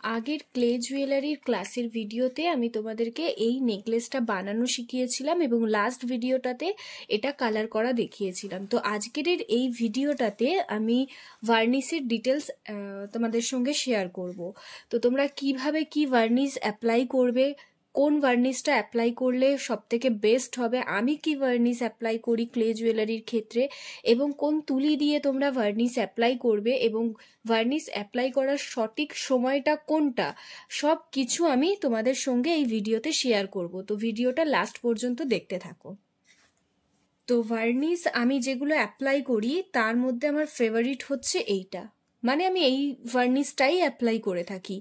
আগের ক্লে জুয়েলারির ক্লাসের ভিডিওতে আমি তোমাদেরকে এই নেকলেসটা বানানো শিখিয়েছিলাম এবং লাস্ট ভিডিওটাতে এটা কালার করা দেখিয়েছিলাম। তো আজকের এই ভিডিওটাতে আমি ভার্নিশের ডিটেলস তোমাদের সঙ্গে শেয়ার করব। তো তোমরা কিভাবে কি ভার্নিশ অ্যাপ্লাই করবে, কোন ভার্নিশটা অ্যাপ্লাই করলে সবথেকে বেস্ট হবে, আমি কি ভার্নিশ অ্যাপ্লাই করি ক্লে জুয়েলারির ক্ষেত্রে, এবং কোন তুলি দিয়ে তোমরা ভার্নিশ অ্যাপ্লাই করবে এবং ভার্নিশ অ্যাপ্লাই করার সঠিক সময়টা কোনটা, সব কিছু আমি তোমাদের সঙ্গে এই ভিডিওতে শেয়ার করব। তো ভিডিওটা লাস্ট পর্যন্ত দেখতে থাকো। তো ভার্নিশ আমি যেগুলো অ্যাপ্লাই করি তার মধ্যে আমার ফেভারিট হচ্ছে এইটা, মানে আমি এই ভার্নিশটাই অ্যাপ্লাই করে থাকি।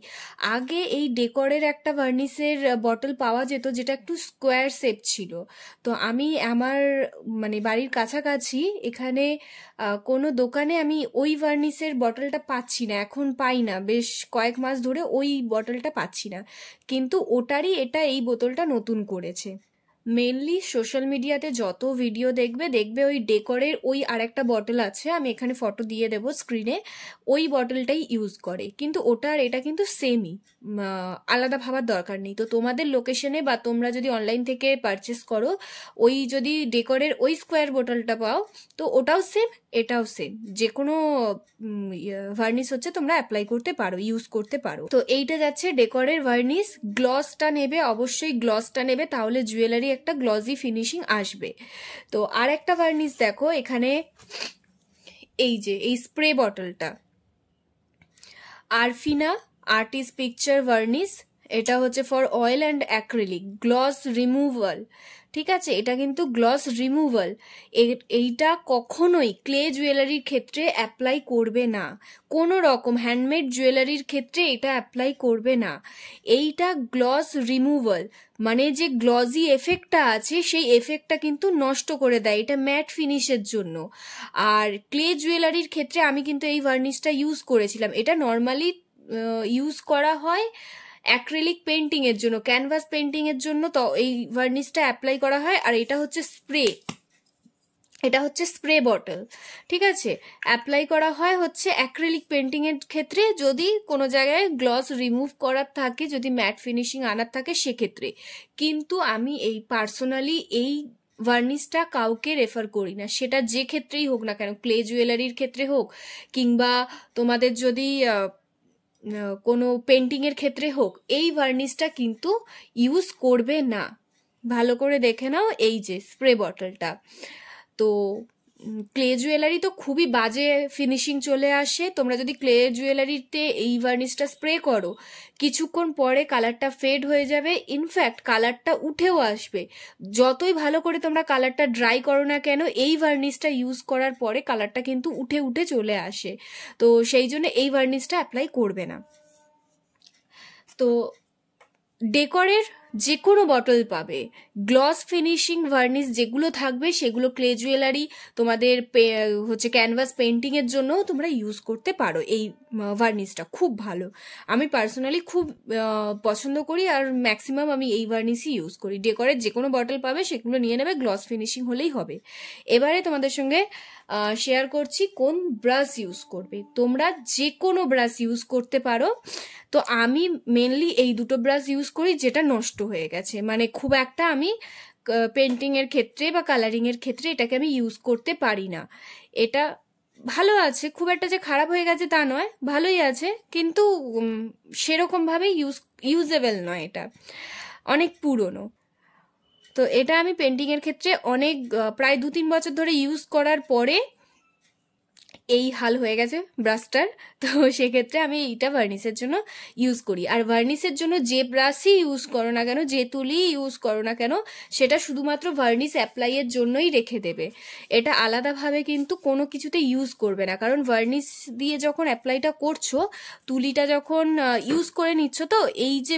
আগে এই ডেকরের একটা ভার্নিশের বটল পাওয়া যেত যেটা একটু স্কোয়ার শেপ ছিল। তো আমি আমার মানে বাড়ির কাছাকাছি এখানে কোনো দোকানে আমি ওই ভার্নিশের বটলটা পাচ্ছি না, এখন পাই না, বেশ কয়েক মাস ধরে ওই বটলটা পাচ্ছি না, কিন্তু ওটারই এই বোতলটা নতুন করেছে। মেনলি সোশ্যাল মিডিয়াতে যত ভিডিও দেখবে ওই ডেকরের ওই আরেকটা বটল আছে, আমি এখানে ফটো দিয়ে দেবো স্ক্রিনে, ওই বটলটাই ইউজ করে, কিন্তু ওটার এটা কিন্তু সেমই, আলাদা ভাবার দরকার নেই। তো তোমাদের লোকেশনে বা তোমরা যদি অনলাইন থেকে পারচেস করো, ওই যদি ডেকরের ওই স্কোয়ার বোতলটা পাও, তো ওটাও সেম এটাও সেম, যে কোনো ভার্নিশ হচ্ছে তোমরা অ্যাপ্লাই করতে পারো, ইউজ করতে পারো। তো এইটা যাচ্ছে ডেকরের ভার্নিশ। গ্লসটা নেবে, অবশ্যই গ্লসটা নেবে, তাহলে জুয়েলারি একটা গ্লসি ফিনিশিং আসবে। তো আর একটা ভার্নিশ দেখো এখানে, এই যে এই স্প্রে বটলটা, আরফিনা আর্টিস্ট পিকচার ভার্নিশ, এটা হচ্ছে for oil and acrylic gloss removal. ঠিক আছে, এটা কিন্তু গ্লস রিমুভাল। এইটা কখনোই ক্লে জুয়েলারির ক্ষেত্রে অ্যাপ্লাই করবে না, কোনো রকম হ্যান্ডমেড জুয়েলারির ক্ষেত্রে এটা অ্যাপ্লাই করবে না। এইটা গ্লস রিমুভাল, মানে যে গ্লসি এফেক্টটা আছে সেই এফেক্টটা কিন্তু নষ্ট করে দেয়, এটা ম্যাট ফিনিশের জন্য। আর ক্লে জুয়েলারির ক্ষেত্রে আমি কিন্তু এই ভার্নিশটা ইউজ করেছিলাম। এটা নর্মালি ইউজ করা হয় অ্যাক্রিলিক পেন্টিং এর জন্য, ক্যানভাস পেন্টিং এর জন্য, তো এই ভার্নিশটা অ্যাপ্লাই করা হয়। আর এটা হচ্ছে স্প্রে, এটা হচ্ছে স্প্রে বটল। ঠিক আছে, অ্যাপ্লাই করা হয় হচ্ছে অ্যাক্রিলিক পেন্টিং এর ক্ষেত্রে, যদি কোনো জায়গায় গ্লস রিমুভ করার থাকে, যদি ম্যাট ফিনিশিং আনার থাকে সেক্ষেত্রে। কিন্তু আমি এই পার্সোনালি এই ভার্নিশটা কাউকে রেফার করি না, সেটা যে ক্ষেত্রেই হোক না কেন, ক্লে জুয়েলারির ক্ষেত্রে হোক কিংবা তোমাদের যদি কোনো পেন্টিংয়ের ক্ষেত্রে হোক, এই ভার্নিশটা কিন্তু ইউজ করবে না। ভালো করে দেখে নাও, এই যে স্প্রে বটলটা। তো ক্লে জুয়েলারি তো খুবই বাজে ফিনিশিং চলে আসে। তোমরা যদি ক্লে জুয়েলারিতে এই ভার্নিশটা স্প্রে করো, কিছুক্ষণ পরে কালারটা ফেড হয়ে যাবে, ইনফ্যাক্ট কালারটা উঠেও আসবে। যতই ভালো করে তোমরা কালারটা ড্রাই করো না কেন, এই ভার্নিশটা ইউজ করার পরে কালারটা কিন্তু উঠে উঠে চলে আসে। তো সেই জন্য এই ভার্নিশটা অ্যাপ্লাই করবে না। তো ডেকরের যে কোনো বটল পাবে, গ্লস ফিনিশিং ভার্নিশ যেগুলো থাকবে সেগুলো ক্লে জুয়েলারি তোমাদের হচ্ছে ক্যানভাস পেন্টিং এর জন্য তোমরা ইউজ করতে পারো। এই ভার্নিশটা খুব ভালো, আমি পার্সোনালি খুব পছন্দ করি, আর ম্যাক্সিমাম আমি এই ভার্নিশই ইউজ করি। ডেকরের যে কোনো বটল পাবে সেগুলো নিয়ে নেবে, গ্লস ফিনিশিং হলেই হবে। এবারে তোমাদের সঙ্গে শেয়ার করছি কোন ব্রাশ ইউজ করবে। তোমরা যে কোনো ব্রাশ ইউজ করতে পারো। তো আমি মেনলি এই দুটো ব্রাশ ইউজ করি, যেটা নষ্ট হয়ে গেছে, মানে খুব একটা আমি পেন্টিং এর ক্ষেত্রে বা কালারিং এর ক্ষেত্রে এটাকে আমি ইউজ করতে পারি না। এটা ভালো আছে, খুব একটা যে খারাপ হয়ে গেছে তা নয়, ভালোই আছে, কিন্তু সেরকম ভাবে ইউজেবল নয়, এটা অনেক পুরনো। তো এটা আমি পেন্টিং এর ক্ষেত্রে অনেক প্রায় 2-3 বছর ধরে ইউজ করার পরে এই হাল হয়ে গেছে ব্রাশটার। তো সেক্ষেত্রে আমি এইটা ভার্নিশের জন্য ইউজ করি। আর ভার্নিশের জন্য যে ব্রাশই ইউজ করো না কেন, যে তুলি ইউজ করো না কেন, সেটা শুধুমাত্র ভার্নিশ অ্যাপ্লাইয়ের জন্যই রেখে দেবে, এটা আলাদাভাবে কিন্তু কোনো কিছুতে ইউজ করবে না। কারণ ভার্নিশ দিয়ে যখন অ্যাপ্লাইটা করছো, তুলিটা যখন ইউজ করে নিচ্ছ, তো এই যে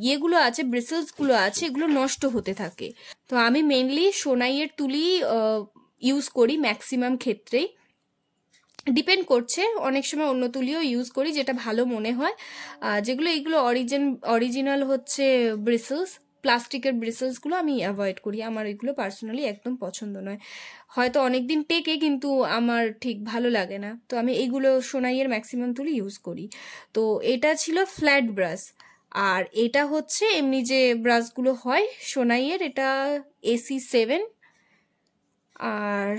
ইয়েগুলো আছে, ব্রিসেলসগুলো আছে, এগুলো নষ্ট হতে থাকে। তো আমি মেনলি সোনাইয়ের তুলি ইউজ করি ম্যাক্সিমাম ক্ষেত্রেই, ডিপেন্ড করছে, অনেক সময় অন্য তুলিও ইউজ করি যেটা ভালো মনে হয়। যেগুলো এইগুলো অরিজিনাল হচ্ছে ব্রিসেলস, প্লাস্টিকের ব্রিসেলসগুলো আমি অ্যাভয়েড করি, আমার এগুলো পার্সোনালি একদম পছন্দ নয়। হয়তো অনেকদিন টেকে কিন্তু আমার ঠিক ভালো লাগে না, তো আমি এইগুলো সোনাইয়ের ম্যাক্সিমাম তুলি ইউজ করি। তো এটা ছিল ফ্ল্যাট ব্রাশ। আর এটা হচ্ছে এমনি যে ব্রাশগুলো হয় সোনাইয়ের, এটা AC7, আর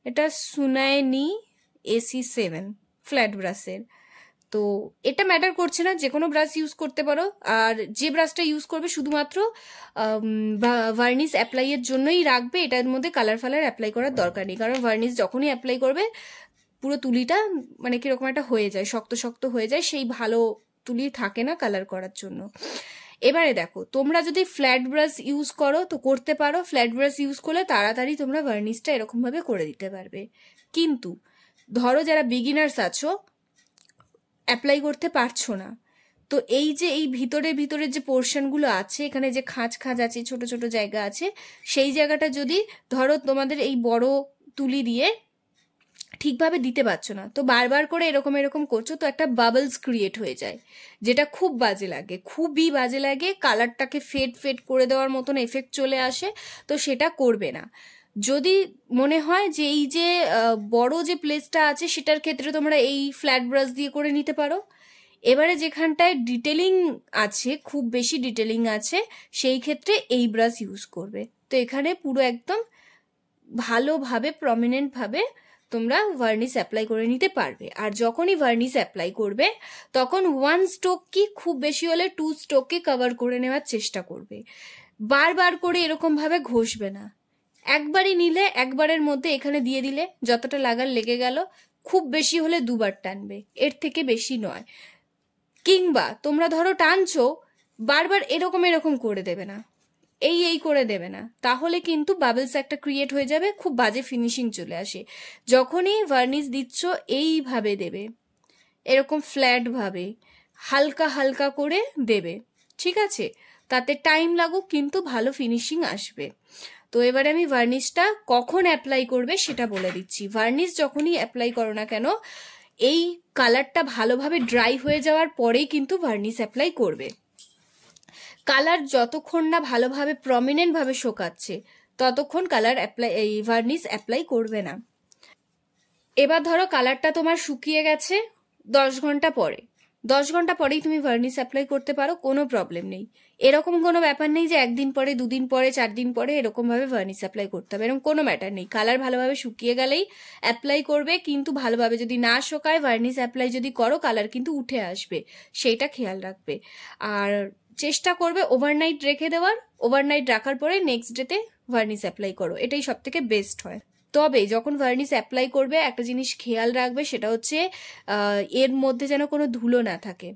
এটা সুনাইনি AC7 ফ্ল্যাট ব্রাশের। তো এটা ম্যাটার করছে না, যে কোনো ব্রাশ ইউজ করতে পারো। আর যে ব্রাশটা ইউজ করবে শুধুমাত্র ভার্নিশ অ্যাপ্লাইয়ের জন্যই রাখবে, এটার মধ্যে কালার ফালার অ্যাপ্লাই করার দরকার নেই। কারণ ভার্নিশ যখনই অ্যাপ্লাই করবে পুরো তুলিটা মানে কিরকম একটা হয়ে যায়, শক্ত শক্ত হয়ে যায়, সেই ভালো তুলি থাকে না কালার করার জন্য। এবারে দেখো, তোমরা যদি ফ্ল্যাট ব্রাশ ইউজ করো তো করতে পারো, ফ্ল্যাট ব্রাশ ইউজ করলে তাড়াতাড়ি তোমরা ভার্নিশটা এরকমভাবে করে দিতে পারবে। কিন্তু ধরো যারা বিগিনার্স আছো, অ্যাপ্লাই করতে পারছো না, তো এই যে এই ভিতরে ভিতরে যে পোর্শনগুলো আছে, এখানে যে খাঁজ খাঁজ আছে, ছোট ছোট জায়গা আছে, সেই জায়গাটা যদি ধরো তোমাদের এই বড় তুলি দিয়ে ঠিকভাবে দিতে পারছো না, তো বারবার করে এরকম এরকম করছো, তো একটা বাবলস ক্রিয়েট হয়ে যায়, যেটা খুব বাজে লাগে, খুবই বাজে লাগে, কালারটাকে ফেড ফেড করে দেওয়ার মতন এফেক্ট চলে আসে। তো সেটা করবে না। যদি মনে হয় যে এই যে বড় যে প্লেসটা আছে সেটার ক্ষেত্রে তোমরা এই ফ্ল্যাট ব্রাশ দিয়ে করে নিতে পারো। এবারে যেখানটায় ডিটেলিং আছে, খুব বেশি ডিটেলিং আছে, সেই ক্ষেত্রে এই ব্রাশ ইউজ করবে। তো এখানে পুরো একদম ভালোভাবে প্রমিনেন্টভাবে তোমরা ভার্নিশ অ্যাপ্লাই করে নিতে পারবে। আর যখনই ভার্নিশ অ্যাপ্লাই করবে তখন 1 স্ট্রোক কি খুব বেশি হলে 2 স্ট্রোককে কভার করে নেওয়ার চেষ্টা করবে, বারবার করে এরকমভাবে ঘষবে না। একবারই নিলে একবারের মধ্যে এখানে দিয়ে দিলে যতটা লাগার লেগে গেল, খুব বেশি হলে 2 বার টানবে, এর থেকে বেশি নয়। কিংবা তোমরা ধরো টানছো, বারবার এরকম এরকম করে দেবে না, এই করে দেবে না, তাহলে কিন্তু বাবলস একটা ক্রিয়েট হয়ে যাবে, খুব বাজে ফিনিশিং চলে আসে। যখনই ভার্নিশ দিচ্ছ এইভাবে দেবে, এরকম ফ্ল্যাট ভাবে হালকা হালকা করে দেবে, ঠিক আছে? তাতে টাইম লাগুক কিন্তু ভালো ফিনিশিং আসবে। তো এবারে আমি ভার্নিশটা কখন অ্যাপ্লাই করবে সেটা বলে দিচ্ছি। ভার্নিশ যখনই অ্যাপ্লাই করো না কেন, এই কালারটা ভালোভাবে ড্রাই হয়ে যাওয়ার পরেই কিন্তু ভার্নিশ অ্যাপ্লাই করবে। কালার যতক্ষণ না ভালোভাবে প্রমিনেন্ট ভাবে শোকাচ্ছে ততক্ষণ কালার অ্যাপ্লাই এই ভার্নিশ অ্যাপ্লাই করবে না। এবার ধরো কালারটা তোমার শুকিয়ে গেছে 10 ঘন্টা পরে, 10 ঘন্টা পরেই তুমি ভার্নিশ অ্যাপ্লাই করতে পারো, কোনো প্রবলেম নেই। এরকম কোনো ব্যাপার নেই যে 1 দিন পরে, 2 দিন পরে, 4 দিন পরে এরকম ভাবে ভার্নিশ অ্যাপ্লাই করতে হবে, এরকম কোনো ম্যাটার নেই। কালার ভালোভাবে শুকিয়ে গেলেই অ্যাপ্লাই করবে, কিন্তু ভালোভাবে যদি না শোকায় ভার্নিশ অ্যাপ্লাই যদি করো কালার কিন্তু উঠে আসবে, সেইটা খেয়াল রাখবে। আর চেষ্টা করবে ওভারনাইট রেখে দেওয়ার, ওভারনাইট রাখার পরে নেক্সট ডেতে ভার্নিশ অ্যাপ্লাই করো, এটাই সব থেকে বেস্ট হয়। তবে যখন ভার্নিশ অ্যাপ্লাই করবে একটা জিনিস খেয়াল রাখবে, সেটা হচ্ছে এর মধ্যে যেন কোনো ধুলো না থাকে।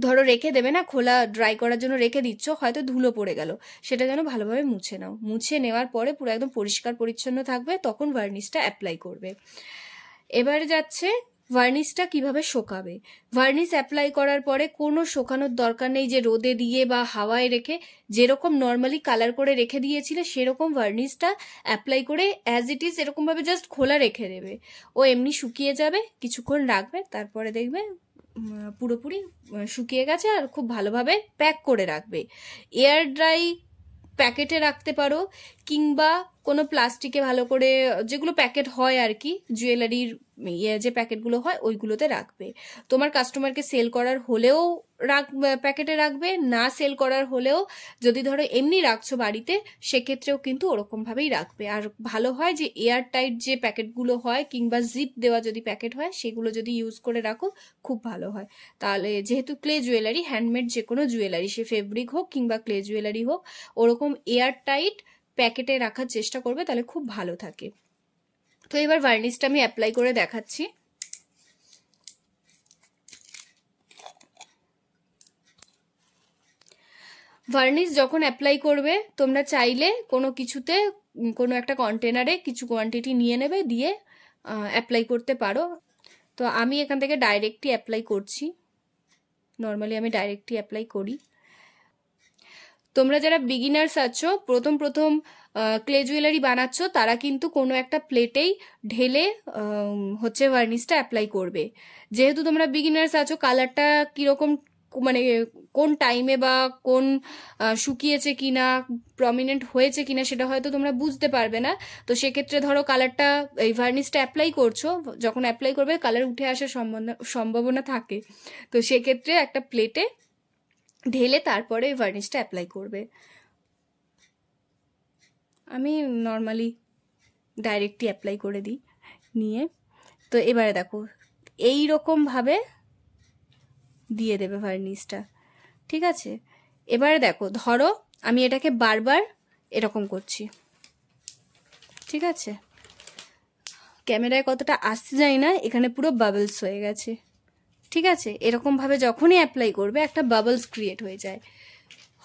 ধরো রেখে দেবে না, খোলা ড্রাই করার জন্য রেখে দিচ্ছ, হয়তো ধুলো পড়ে গেল, সেটা যেন ভালোভাবে মুছে নাও, মুছে নেওয়ার পরে পুরো একদম পরিষ্কার পরিচ্ছন্ন থাকবে, তখন ভার্নিশটা অ্যাপ্লাই করবে। এবারে যাচ্ছে ভার্নিশটা কিভাবে শোকাবে। ভার্নিশ অ্যাপ্লাই করার পরে কোনো শোকানোর দরকার নেই, যে রোদে দিয়ে বা হাওয়ায় রেখে যেরকম নর্মালি কালার করে রেখে দিয়েছিলে সেরকম ভার্নিশটা অ্যাপ্লাই করে অ্যাজ ইট ইজ এরকমভাবে জাস্ট খোলা রেখে দেবে, ও এমনি শুকিয়ে যাবে, কিছুক্ষণ রাখবে, তারপরে দেখবে পুরোপুরি শুকিয়ে গেছে। আর খুব ভালোভাবে প্যাক করে রাখবে, এয়ার ড্রাই প্যাকেটে রাখতে পারো, কিংবা কোনো প্লাস্টিকে ভালো করে যেগুলো প্যাকেট হয় আর কি, জুয়েলারির যে প্যাকেটগুলো হয় ওইগুলোতে রাখবে। তোমার কাস্টমারকে সেল করার হলেও প্যাকেটে রাখবে, না সেল করার হলেও যদি ধরো এমনি রাখছো বাড়িতে সেক্ষেত্রেও কিন্তু ওরকমভাবেই রাখবে। আর ভালো হয় যে এয়ার টাইট যে প্যাকেটগুলো হয় কিংবা জিপ দেওয়া যদি প্যাকেট হয় সেগুলো যদি ইউজ করে রাখো খুব ভালো হয়। তাহলে যেহেতু ক্লে জুয়েলারি, হ্যান্ডমেড যে কোনো জুয়েলারি, সে ফেব্রিক হোক কিংবা ক্লে জুয়েলারি হোক, ওরকম এয়ার টাইট প্যাকেটে রাখার চেষ্টা করবে, তাহলে খুব ভালো থাকে। তো এবার ভার্নিশটা আমি অ্যাপ্লাই করে দেখাচ্ছি। ভার্নিশ যখন অ্যাপ্লাই করবে তোমরা চাইলে কোনো কিছুতে, কোনো একটা কন্টেনারে কিছু কোয়ান্টিটি নিয়ে নেবে, দিয়ে অ্যাপ্লাই করতে পারো। তো আমি এখান থেকে ডাইরেক্টই অ্যাপ্লাই করছি, নর্মালি আমি ডাইরেক্টই অ্যাপ্লাই করি। তোমরা যারা বিগিনার্স আছো, প্রথম প্রথম ক্লে জুয়েলারি বানাচ্ছ, তারা কিন্তু কোনো একটা প্লেটেই ঢেলে হচ্ছে ভার্নিশটা অ্যাপ্লাই করবে। যেহেতু তোমরা বিগিনার্স আছো, কালারটা কীরকম মানে কোন টাইমে বা কোন শুকিয়েছে কিনা, প্রমিনেন্ট হয়েছে কিনা সেটা হয়তো তোমরা বুঝতে পারবে না। তো সেক্ষেত্রে ধরো কালারটা, এই ভার্নিশটা অ্যাপ্লাই করছো, যখন অ্যাপ্লাই করবে কালার উঠে আসার সম্ভাবনা থাকে। তো সেক্ষেত্রে একটা প্লেটে ঢেলে তারপরে ভার্নিশটা অ্যাপ্লাই করবে। আমি নর্মালি ডাইরেক্টই অ্যাপ্লাই করে দিই নিয়ে। তো এবারে দেখো এই রকমভাবে দিয়ে দেবে ভার্নিশটা, ঠিক আছে। এবারে দেখো ধরো আমি এটাকে বারবার এরকম করছি, ঠিক আছে। ক্যামেরায় কতটা আসতে যায় না, এখানে পুরো বাবলস হয়ে গেছে, ঠিক আছে। এরকমভাবে যখনই অ্যাপ্লাই করবে একটা বাবলস ক্রিয়েট হয়ে যায়।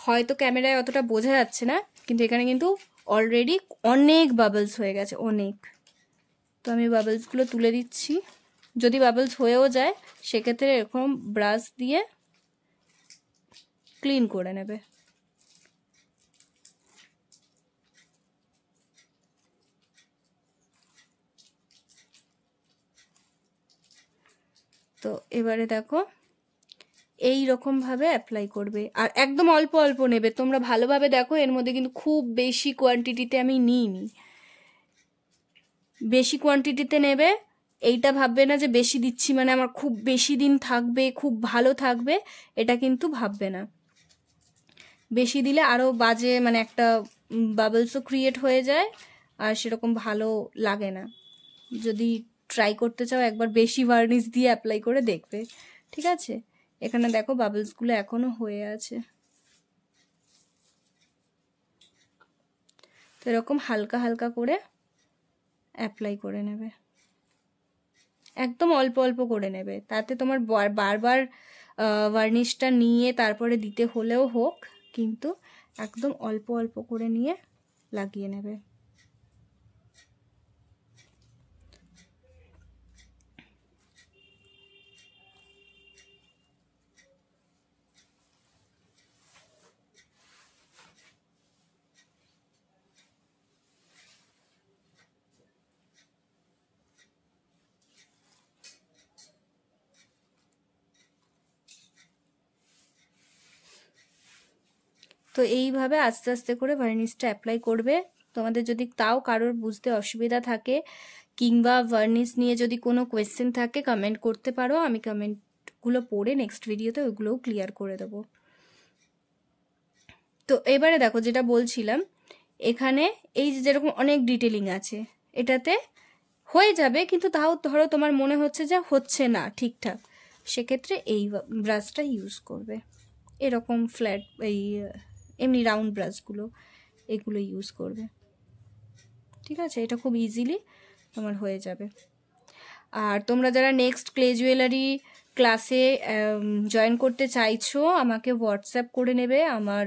হয়তো ক্যামেরায় অতটা বোঝা যাচ্ছে না, কিন্তু এখানে কিন্তু অলরেডি অনেক বাবলস হয়ে গেছে, অনেক। তো আমি বাবলসগুলো তুলে দিচ্ছি। যদি বাবলস হয়েও যায় সেক্ষেত্রে এরকম ব্রাশ দিয়ে ক্লিন করে নেবে। তো এবারে দেখো এই রকমভাবে অ্যাপ্লাই করবে, আর একদম অল্প অল্প নেবে। তোমরা ভালোভাবে দেখো, এর মধ্যে কিন্তু খুব বেশি কোয়ান্টিটিতে আমি নিইনি। বেশি কোয়ান্টিটিতে নেবে, এইটা ভাববে না যে বেশি দিচ্ছি মানে আমার খুব বেশি দিন থাকবে, খুব ভালো থাকবে, এটা কিন্তু ভাববে না। বেশি দিলে আরও বাজে, মানে একটা বাবলসও ক্রিয়েট হয়ে যায়, আর সেরকম ভালো লাগে না। যদি ট্রাই করতে চাও একবার বেশি ভার্নিশ দিয়ে অ্যাপ্লাই করে দেখবে, ঠিক আছে। এখানে দেখো বাবলসগুলো এখনো হয়ে আছে। তো এরকম হালকা হালকা করে অ্যাপ্লাই করে নেবে, একদম অল্প অল্প করে নেবে। তাতে তোমার বারবার ভার্নিশটা নিয়ে তারপরে দিতে হলেও হোক, কিন্তু একদম অল্প অল্প করে নিয়ে লাগিয়ে নেবে। তো এইভাবে আস্তে আস্তে করে ভার্নিশটা অ্যাপ্লাই করবে। তোমাদের যদি তাও কারোর বুঝতে অসুবিধা থাকে কিংবা ভার্নিশ নিয়ে যদি কোনো কোয়েশ্চেন থাকে কমেন্ট করতে পারো, আমি কমেন্টগুলো পড়ে নেক্সট ভিডিওতে ওইগুলোও ক্লিয়ার করে দেবো। তো এবারে দেখো যেটা বলছিলাম, এখানে এই যে যেরকম অনেক ডিটেলিং আছে, এটাতে হয়ে যাবে, কিন্তু তাও ধরো তোমার মনে হচ্ছে যে হচ্ছে না ঠিকঠাক, সেক্ষেত্রে এই ব্রাশটা ইউজ করবে। এরকম ফ্ল্যাট, এই এমনি রাউন্ড ব্রাশগুলো, এগুলো ইউজ করবে, ঠিক আছে। এটা খুব ইজিলি তোমার হয়ে যাবে। আর তোমরা যারা নেক্সট ক্লে জুয়েলারি ক্লাসে জয়েন করতে চাইছো, আমাকে হোয়াটসঅ্যাপ করে নেবে। আমার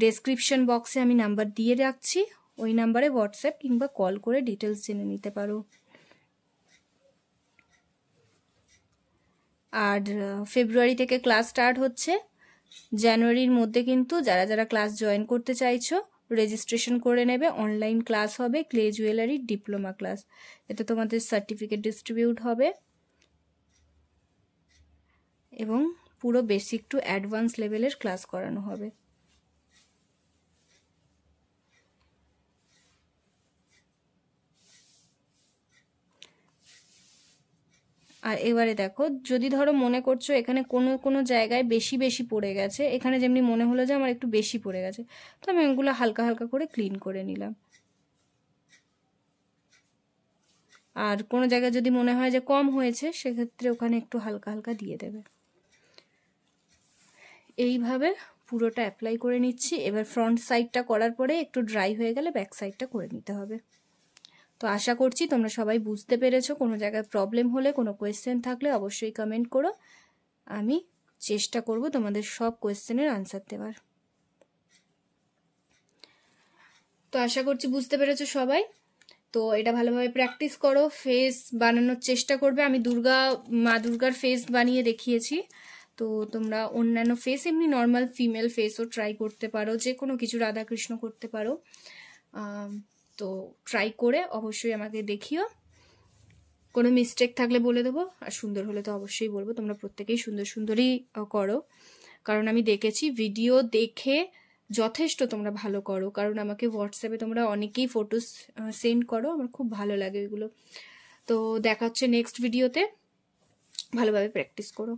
ডেসক্রিপশন বক্সে আমি নাম্বার দিয়ে রাখছি, ওই নাম্বারে হোয়াটসঅ্যাপ কিংবা কল করে ডিটেলস জেনে নিতে পারো। আর ফেব্রুয়ারি থেকে ক্লাস স্টার্ট হচ্ছে। জানুয়ারির মধ্যে কিন্তু যারা যারা ক্লাস জয়েন করতে চাইছো রেজিস্ট্রেশন করে নেবে। অনলাইন ক্লাস হবে, ক্লে জুয়েলারি ডিপ্লোমা ক্লাস। এতে তোমাদের সার্টিফিকেট ডিস্ট্রিবিউট হবে এবং পুরো বেসিক টু অ্যাডভান্স লেভেলের ক্লাস করানো হবে। আর এবারে দেখো, যদি ধরো মনে করছো এখানে কোনো কোনো জায়গায় বেশি বেশি পড়ে গেছে, এখানে যেমনি মনে হলো যে আমার একটু বেশি পড়ে গেছে, তো আমি ওগুলো হালকা হালকা করে ক্লিন করে নিলাম। আর কোনো জায়গায় যদি মনে হয় যে কম হয়েছে, সেক্ষেত্রে ওখানে একটু হালকা হালকা দিয়ে দেবে। এইভাবে পুরোটা অ্যাপ্লাই করে নিচ্ছি। এবার ফ্রন্ট সাইডটা করার পরে একটু ড্রাই হয়ে গেলে ব্যাক সাইডটা করে নিতে হবে। তো আশা করছি তোমরা সবাই বুঝতে পেরেছো। কোনো জায়গায় প্রবলেম হলে, কোনো কোয়েশ্চেন থাকলে অবশ্যই কমেন্ট করো, আমি চেষ্টা করব তোমাদের সব কোয়েশ্চেনের আনসার দেওয়ার। তো আশা করছি বুঝতে পেরেছো সবাই। তো এটা ভালোভাবে প্র্যাকটিস করো, ফেস বানানোর চেষ্টা করবে। আমি মা দুর্গার ফেস বানিয়ে দেখিয়েছি, তো তোমরা অন্যান্য ফেস, এমনি নর্মাল ফিমেল ফেসও ট্রাই করতে পারো, যে কোনো কিছু রাধাকৃষ্ণ করতে পারো। তো ট্রাই করে অবশ্যই আমাকে দেখিও। কোনো মিস্টেক থাকলে বলে দেবো, আর সুন্দর হলে তো অবশ্যই বলবো। তোমরা প্রত্যেকেই সুন্দর সুন্দরই করো, কারণ আমি দেখেছি ভিডিও দেখে যথেষ্ট তোমরা ভালো করো, কারণ আমাকে হোয়াটসঅ্যাপে তোমরা অনেকেই ফটোস সেন্ড করো, আমার খুব ভালো লাগে এগুলো। তো দেখা হচ্ছে নেক্সট ভিডিওতে, ভালোভাবে প্র্যাকটিস করো।